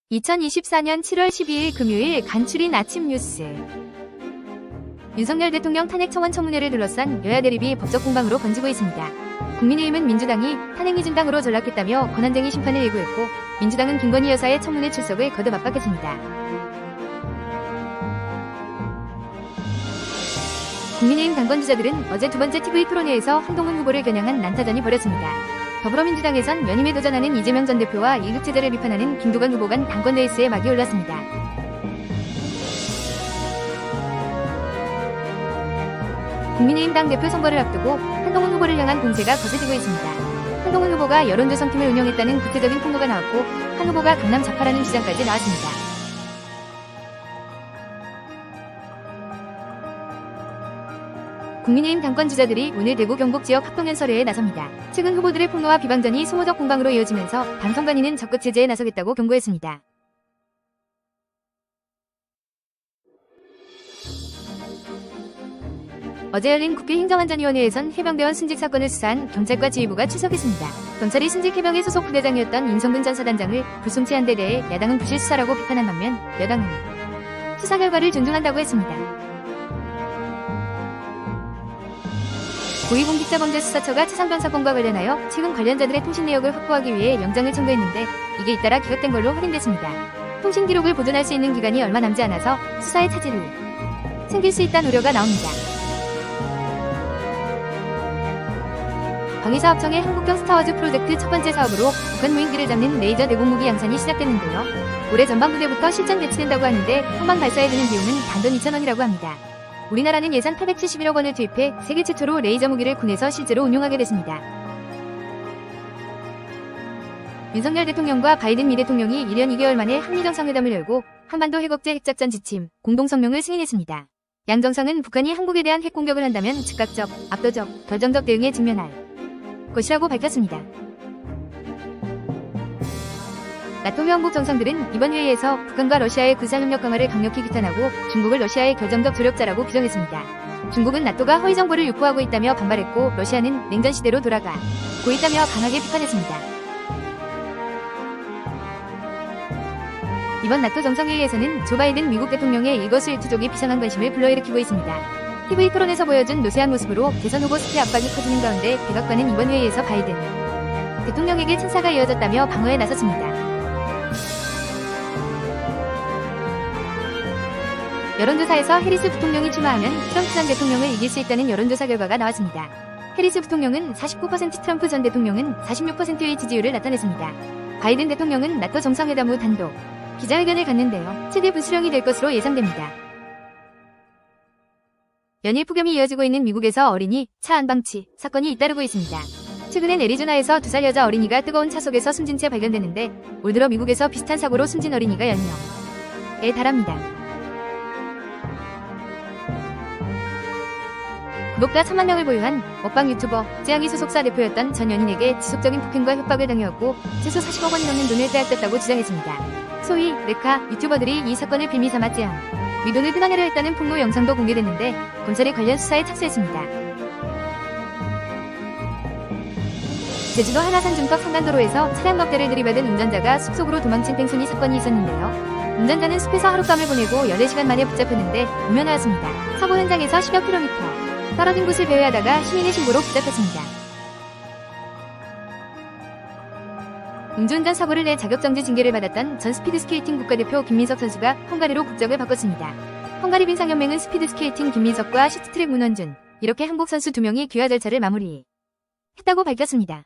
2024년 7월 12일 금요일 간추린 아침 뉴스. 윤석열 대통령 탄핵 청원 청문회를 둘러싼 여야 대립이 법적 공방으로 번지고 있습니다. 국민의힘은 민주당이 탄핵이중당으로 전락했다며 권한쟁의 심판을 예고했고, 민주당은 김건희 여사의 청문회 출석을 거듭 압박했습니다. 국민의힘 당권 주자들은 어제 두 번째 TV 토론회에서 한동훈 후보를 겨냥한 난타전이 벌어졌습니다. 더불어민주당에선 연임에 도전하는 이재명 전 대표와 일극제재를 비판하는 김두관 후보 간 당권 레이스에 막이 올랐습니다. 국민의힘 당대표 선거를 앞두고 한동훈 후보를 향한 공세가 거세지고 있습니다. 한동훈 후보가 여론조성팀을 운영했다는 구체적인 통보가 나왔고, 한 후보가 강남 좌파라는 주장까지 나왔습니다. 국민의힘 당권 주자들이 오늘 대구 경북 지역 합동연설회에 나섭니다. 최근 후보들의 폭로와 비방전이 소모적 공방으로 이어지면서 당 선관위는 적극 제재에 나서겠다고 경고했습니다. 어제 열린 국회 행정안전위원회에선 해병대원 순직 사건을 수사한 경찰과 지휘부가 출석했습니다. 경찰이 순직 해병의 소속 부대장이었던 임성근 전 사단장을 불송치 한 데 대해 야당은 부실 수사라고 비판한 반면, 여당은 수사 결과를 존중한다고 했습니다. 고위공직자범죄수사처가 차상변 사건과 관련하여 최근 관련자들의 통신 내역을 확보하기 위해 영장을 청구했는데, 이게 잇따라 기각된 걸로 확인됐습니다. 통신 기록을 보존할 수 있는 기간이 얼마 남지 않아서 수사에 차질이 생길 수 있다는 우려가 나옵니다. 방위사업청의 한국형 스타워즈 프로젝트 첫 번째 사업으로 북한 무인기를 잡는 레이저 대공무기 양산이 시작됐는데요. 올해 전반부대부터 실전 배치된다고 하는데 한방 발사에 드는 비용은 단돈 2,000원이라고 합니다. 우리나라는 예산 871억 원을 투입해 세계 최초로 레이저 무기를 군에서 실제로 운용하게 됐습니다. 윤석열 대통령과 바이든 미 대통령이 1년 2개월 만에 한미정상회담을 열고 한반도 핵억제 핵작전 지침, 공동성명을 승인했습니다. 양 정상은 북한이 한국에 대한 핵공격을 한다면 즉각적, 압도적, 결정적 대응에 직면할 것이라고 밝혔습니다. 나토 회원국 정상들은 이번 회의에서 북한과 러시아의 군사협력 강화를 강력히 규탄하고 중국을 러시아의 결정적 조력자라고 규정했습니다. 중국은 나토가 허위 정보를 유포하고 있다며 반발했고, 러시아는 냉전 시대로 돌아가고 있다며 강하게 비판했습니다. 이번 나토 정상회의에서는 조 바이든 미국 대통령의 일거수일투족이 비상한 관심을 불러일으키고 있습니다. TV 토론에서 보여준 노쇠한 모습으로 대선 후보 스피 압박이 커지는 가운데 백악관은 이번 회의에서 바이든 대통령에게 찬사가 이어졌다며 방어에 나섰습니다. 여론조사에서 해리스 부통령이 출마하면 트럼프 전 대통령을 이길 수 있다는 여론조사 결과가 나왔습니다. 해리스 부통령은 49%, 트럼프 전 대통령은 46%의 지지율을 나타냈습니다. 바이든 대통령은 나토 정상회담 후 단독 기자회견을 갖는데요. 최대 분수령이 될 것으로 예상됩니다. 연일 폭염이 이어지고 있는 미국에서 어린이 차 안방치 사건이 잇따르고 있습니다. 최근엔 애리조나에서 2살 여자 어린이가 뜨거운 차 속에서 숨진 채 발견되는데, 올 들어 미국에서 비슷한 사고로 숨진 어린이가 10명에 달합니다. 구독자 3만 명을 보유한 먹방 유튜버 쯔양이 소속사 대표였던 전 연인에게 지속적인 폭행과 협박을 당해왔고 최소 40억 원이 넘는 돈을 빼앗겼다고 주장했습니다. 소위 레카 유튜버들이 이 사건을 빌미 삼아 쯔양 위돈을 끊어내려 했다는 폭로 영상도 공개됐는데, 검찰이 관련 수사에 착수했습니다. 제주도 한라산 중턱 상간도로에서 차량 넉대를 들이받은 운전자가 숲속으로 도망친 뺑소니 사건이 있었는데요. 운전자는 숲에서 하룻밤을 보내고 14시간 만에 붙잡혔는데 무면허였습니다. 사고 현장에서 10여 킬로미터 떨어진 곳을 배회하다가 시민의 신고로 붙잡혔습니다. 음주운전 사고를 내 자격정지 징계를 받았던 전 스피드스케이팅 국가대표 김민석 선수가 헝가리로 국적을 바꿨습니다. 헝가리 빙상연맹은 스피드스케이팅 김민석과 시트트랙 문원준, 이렇게 한국 선수 2명이 귀화 절차를 마무리했다고 밝혔습니다.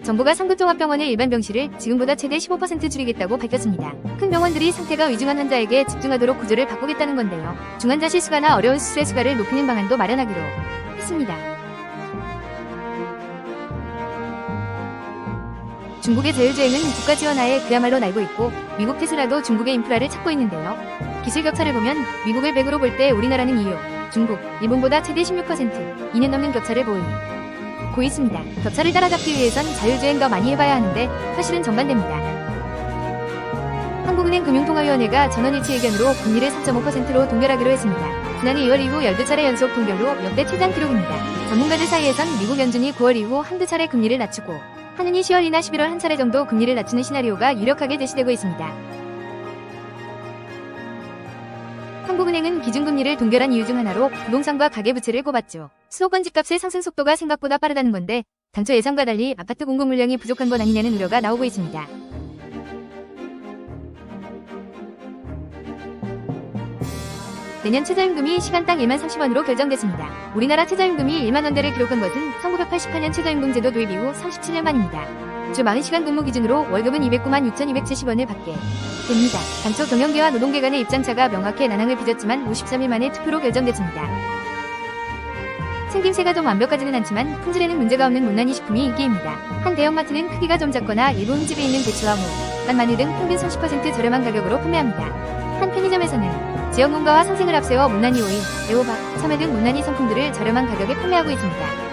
정부가 상급종합병원의 일반 병실을 지금보다 최대 15% 줄이겠다고 밝혔습니다. 큰 병원들이 상태가 위중한 환자에게 집중하도록 구조를 바꾸겠다는 건데요. 중환자 실수가나 어려운 수술의 수가를 높이는 방안도 마련하기로 했습니다. 중국의 자율주행은 국가 지원하에 그야말로 날고 있고, 미국 테슬라도 중국의 인프라를 찾고 있는데요. 기술 격차를 보면 미국을 100으로 볼 때 우리나라는 2위, 중국, 일본보다 최대 16%, 2년 넘는 격차를 보이고 있습니다. 격차를 따라잡기 위해선 자율주행 더 많이 해봐야 하는데 사실은 정반대입니다. 한국은행 금융통화위원회가 전원일치 의견으로 금리를 3.5%로 동결하기로 했습니다. 지난해 2월 이후 12차례 연속 동결로 역대 최장 기록입니다. 전문가들 사이에선 미국 연준이 9월 이후 한두 차례 금리를 낮추고 한은이 10월이나 11월 한 차례 정도 금리를 낮추는 시나리오가 유력하게 제시되고 있습니다. 한국은행은 기준금리를 동결한 이유 중 하나로 부동산과 가계부채를 꼽았죠. 수도권 집값의 상승 속도가 생각보다 빠르다는 건데 당초 예상과 달리 아파트 공급 물량이 부족한 건 아니냐는 우려가 나오고 있습니다. 내년 최저임금이 시간당 1만 30원으로 결정됐습니다. 우리나라 최저임금이 1만 원대를 기록한 것은 1988년 최저임금 제도 도입 이후 37년 만입니다. 주 40시간 근무 기준으로 월급은 209만 6,270원을 받게 됩니다. 당초 경영계와 노동계 간의 입장차가 명확히 난항을 빚었지만 53일 만에 투표로 결정됐습니다. 생김새가 좀 완벽하지는 않지만 품질에는 문제가 없는 못난이 식품이 인기입니다. 한 대형마트는 크기가 좀 작거나 일부 흠집이 있는 배추와 무, 깐, 마늘 등 평균 30% 저렴한 가격으로 판매합니다. 한 편의점에서는 지역 농가와 상생을 앞세워 못난이 오일, 애호박, 참외 등 못난이 상품들을 저렴한 가격에 판매하고 있습니다.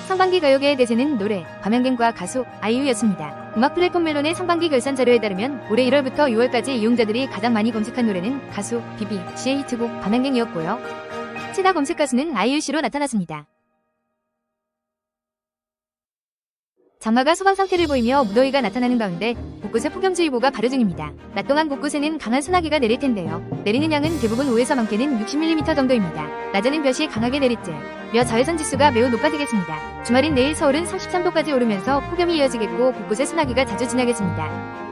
상반기 가요계의 대세는 노래, 밤양갱과 가수, 아이유였습니다. 음악 플랫폼 멜론의 상반기 결산 자료에 따르면 올해 1월부터 6월까지 이용자들이 가장 많이 검색한 노래는 가수, 비비, 씨의 히트곡 밤양갱이었고요. 최다 검색 가수는 아이유씨로 나타났습니다. 장마가 소강 상태를 보이며 무더위가 나타나는 가운데 곳곳에 폭염주의보가 발효 중입니다. 낮 동안 곳곳에는 강한 소나기가 내릴 텐데요. 내리는 양은 대부분 5에서 많게는 60mm 정도입니다. 낮에는 볕이 강하게 내릴지 몇 자외선 지수가 매우 높아지겠습니다. 주말인 내일 서울은 33도까지 오르면서 폭염이 이어지겠고 곳곳에 소나기가 자주 지나겠습니다.